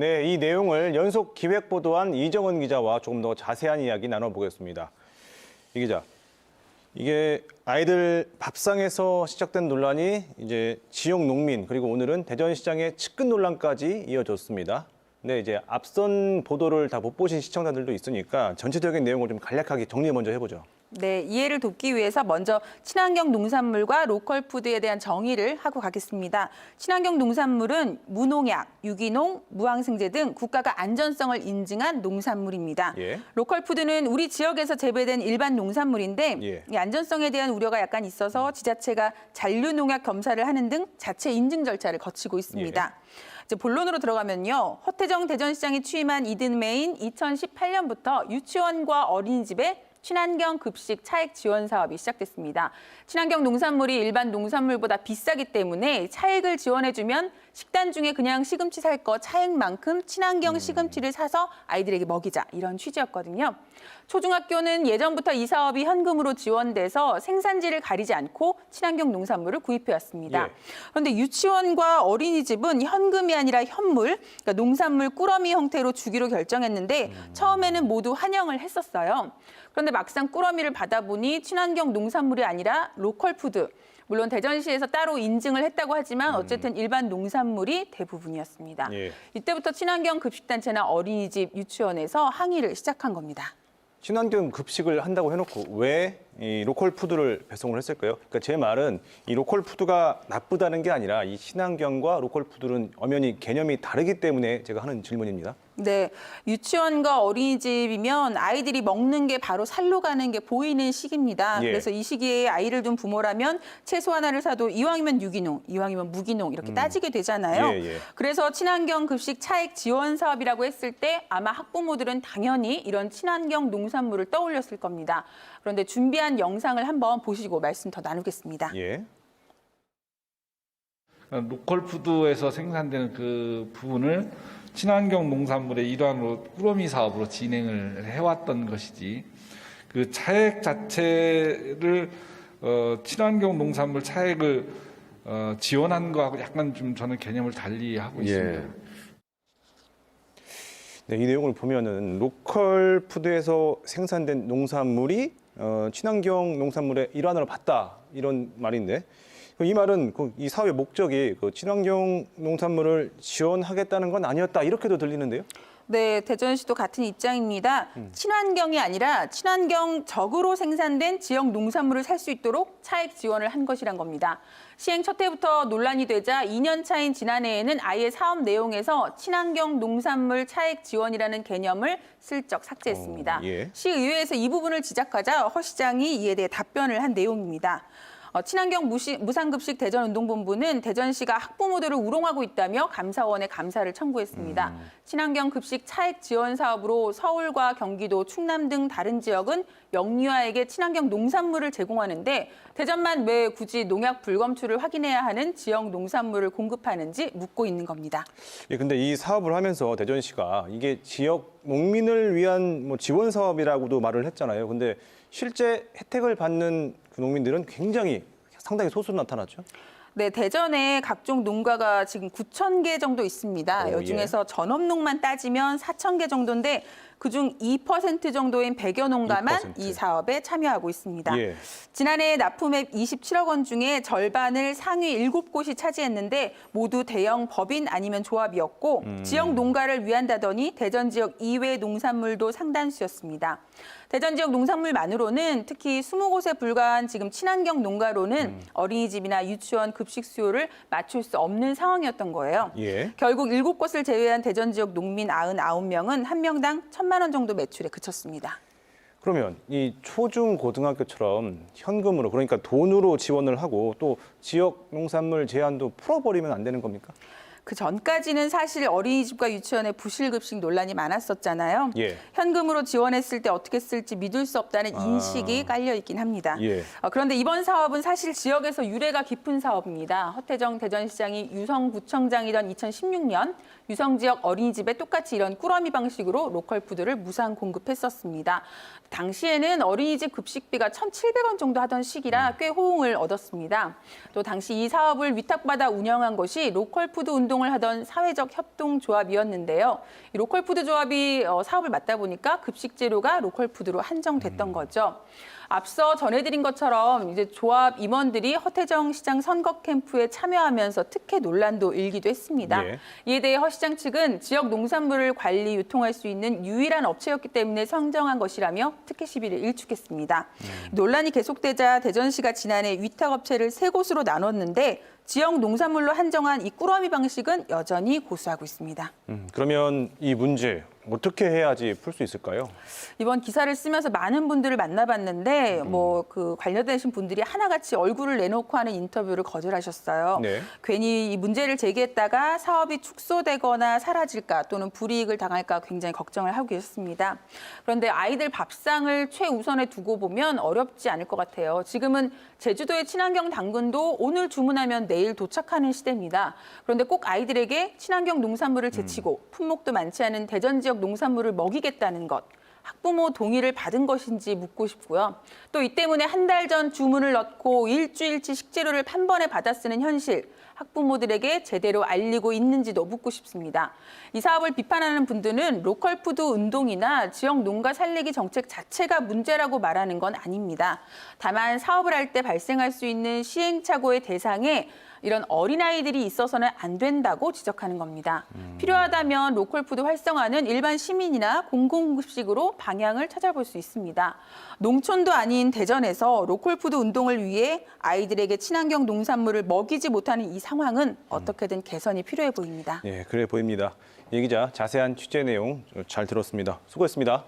네, 이 내용을 연속 기획 보도한 이정은 기자와 조금 더 자세한 이야기 나눠보겠습니다. 이 기자, 이게 아이들 밥상에서 시작된 논란이 이제 지역 농민 그리고 오늘은 대전시장의 측근 논란까지 이어졌습니다. 근데 이제 앞선 보도를 다 못 보신 시청자들도 있으니까 전체적인 내용을 좀 간략하게 정리 먼저 해보죠. 네, 이해를 돕기 위해서 먼저 친환경 농산물과 로컬 푸드에 대한 정의를 하고 가겠습니다. 친환경 농산물은 무농약, 유기농, 무항생제 등 국가가 안전성을 인증한 농산물입니다. 예. 로컬 푸드는 우리 지역에서 재배된 일반 농산물인데 예. 이 안전성에 대한 우려가 약간 있어서 지자체가 잔류 농약 검사를 하는 등 자체 인증 절차를 거치고 있습니다. 이제 본론으로 들어가면요. 허태정 대전시장이 취임한 이듬해인 2018년부터 유치원과 어린이집에 친환경 급식 차액 지원 사업이 시작됐습니다. 친환경 농산물이 일반 농산물보다 비싸기 때문에 차액을 지원해주면 식단 중에 그냥 시금치 살 거 차액만큼 친환경 시금치를 사서 아이들에게 먹이자 이런 취지였거든요. 초중학교는 예전부터 이 사업이 현금으로 지원돼서 생산지를 가리지 않고 친환경 농산물을 구입해왔습니다. 예. 그런데 유치원과 어린이집은 현금이 아니라 현물, 그러니까 농산물 꾸러미 형태로 주기로 결정했는데 처음에는 모두 환영을 했었어요. 그런데 막상 꾸러미를 받아보니 친환경 농산물이 아니라 로컬 푸드, 물론 대전시에서 따로 인증을 했다고 하지만 어쨌든 일반 농산물이 대부분이었습니다. 예. 이때부터 친환경 급식단체나 어린이집, 유치원에서 항의를 시작한 겁니다. 친환경 급식을 한다고 해놓고 왜 이 로컬 푸드를 배송을 했을까요? 그러니까 제 말은 이 로컬 푸드가 나쁘다는 게 아니라 이 친환경과 로컬 푸드는 엄연히 개념이 다르기 때문에 제가 하는 질문입니다. 네, 유치원과 어린이집이면 아이들이 먹는 게 바로 살로 가는 게 보이는 시기입니다. 예. 그래서 이 시기에 아이를 둔 부모라면 채소 하나를 사도 이왕이면 유기농, 이왕이면 무기농 이렇게 따지게 되잖아요. 예, 예. 그래서 친환경 급식 차액 지원 사업이라고 했을 때 아마 학부모들은 당연히 이런 친환경 농산물을 떠올렸을 겁니다. 그런데 준비한 영상을 한번 보시고 말씀 더 나누겠습니다. 예. 로컬 푸드에서 생산되는 그 부분을 친환경 농산물의 일환으로 꾸러미 사업으로 진행을 해왔던 것이지 그 차액 자체를 친환경 농산물 차액을 지원한 거하고 약간 좀 저는 개념을 달리하고 있습니다. 네, 이 내용을 보면은 로컬 푸드에서 생산된 농산물이 친환경 농산물의 일환으로 봤다 이런 말인데 이 말은 이 사업의 목적이 친환경 농산물을 지원하겠다는 건 아니었다 이렇게도 들리는데요. 네, 대전시도 같은 입장입니다. 친환경이 아니라 친환경적으로 생산된 지역 농산물을 살 수 있도록 차액 지원을 한 것이란 겁니다. 시행 첫 해부터 논란이 되자 2년 차인 지난해에는 아예 사업 내용에서 친환경 농산물 차액 지원이라는 개념을 슬쩍 삭제했습니다. 예. 시의회에서 이 부분을 지적하자 허 시장이 이에 대해 답변을 한 내용입니다. 친환경 무상급식 대전운동본부는 대전시가 학부모들을 우롱하고 있다며 감사원에 감사를 청구했습니다. 친환경 급식 차액 지원 사업으로 서울과 경기도, 충남 등 다른 지역은 영유아에게 친환경 농산물을 제공하는데 대전만 왜 굳이 농약 불검출을 확인해야 하는 지역 농산물을 공급하는지 묻고 있는 겁니다. 예, 근데 이 사업을 하면서 대전시가 이게 지역 농민을 위한 지원 사업이라고도 말을 했잖아요. 근데 실제 혜택을 받는 그 농민들은 굉장히 상당히 소수 나타났죠. 네, 대전에 각종 농가가 지금 9,000개 정도 있습니다. 여중에서 전업농만 따지면 4,000개 정도인데 그중 2% 정도인 100여 농가만 2%. 이 사업에 참여하고 있습니다. 예. 지난해 납품액 27억 원 중에 절반을 상위 7곳이 차지했는데 모두 대형 법인 아니면 조합이었고 지역 농가를 위한다더니 대전 지역 이외 농산물도 상당수였습니다. 대전 지역 농산물만으로는 특히 20곳에 불과한 지금 친환경 농가로는 어린이집이나 유치원 급식 수요를 맞출 수 없는 상황이었던 거예요. 예. 결국 7곳을 제외한 대전 지역 농민 99명은 한 명당 1,000만 원 정도 매출에 그쳤습니다. 그러면 이 초중 고등학교처럼 현금으로 그러니까 돈으로 지원을 하고 또 지역 농산물 제한도 풀어버리면 안 되는 겁니까? 그 전까지는 사실 어린이집과 유치원의 부실급식 논란이 많았었잖아요. 예. 현금으로 지원했을 때 어떻게 쓸지 믿을 수 없다는 인식이 깔려 있긴 합니다. 예. 그런데 이번 사업은 사실 지역에서 유래가 깊은 사업입니다. 허태정 대전시장이 유성구청장이던 2016년 유성 지역 어린이집에 똑같이 이런 꾸러미 방식으로 로컬 푸드를 무상 공급했었습니다. 당시에는 어린이집 급식비가 1,700원 정도 하던 시기라 꽤 호응을 얻었습니다. 또 당시 이 사업을 위탁받아 운영한 것이 로컬 푸드 운동 운동을 하던 사회적 협동조합이었는데요. 이 로컬푸드 조합이 사업을 맡다 보니까 급식 재료가 로컬푸드로 한정됐던 거죠. 앞서 전해드린 것처럼 이제 조합 임원들이 허태정 시장 선거 캠프에 참여하면서 특혜 논란도 일기도 했습니다. 예. 이에 대해 허 시장 측은 지역 농산물을 관리, 유통할 수 있는 유일한 업체였기 때문에 선정한 것이라며 특혜 시비를 일축했습니다. 논란이 계속되자 대전시가 지난해 위탁업체를 3곳으로 나눴는데 지역 농산물로 한정한 이 꾸러미 방식은 여전히 고수하고 있습니다. 그러면 이 문제 어떻게 해야지 풀 수 있을까요? 이번 기사를 쓰면서 많은 분들을 만나봤는데 뭐 그 관련되신 분들이 하나같이 얼굴을 내놓고 하는 인터뷰를 거절하셨어요. 네. 괜히 이 문제를 제기했다가 사업이 축소되거나 사라질까 또는 불이익을 당할까 굉장히 걱정을 하고 계셨습니다. 그런데 아이들 밥상을 최우선에 두고 보면 어렵지 않을 것 같아요. 지금은 제주도의 친환경 당근도 오늘 주문하면 내일 도착하는 시대입니다. 그런데 꼭 아이들에게 친환경 농산물을 제치고 품목도 많지 않은 대전 지역 농산물을 먹이겠다는 것. 학부모 동의를 받은 것인지 묻고 싶고요. 또 이 때문에 한 달 전 주문을 넣고 일주일치 식재료를 한 번에 받아 쓰는 현실. 학부모들에게 제대로 알리고 있는지도 묻고 싶습니다. 이 사업을 비판하는 분들은 로컬푸드 운동이나 지역 농가 살리기 정책 자체가 문제라고 말하는 건 아닙니다. 다만 사업을 할 때 발생할 수 있는 시행착오의 대상에 이런 어린아이들이 있어서는 안 된다고 지적하는 겁니다. 필요하다면 로컬푸드 활성화는 일반 시민이나 공공급식으로 방향을 찾아볼 수 있습니다. 농촌도 아닌 대전에서 로컬푸드 운동을 위해 아이들에게 친환경 농산물을 먹이지 못하는 이 상황은 어떻게든 개선이 필요해 보입니다. 예, 그래 보입니다. 이 기자 자세한 취재 내용 잘 들었습니다. 수고했습니다.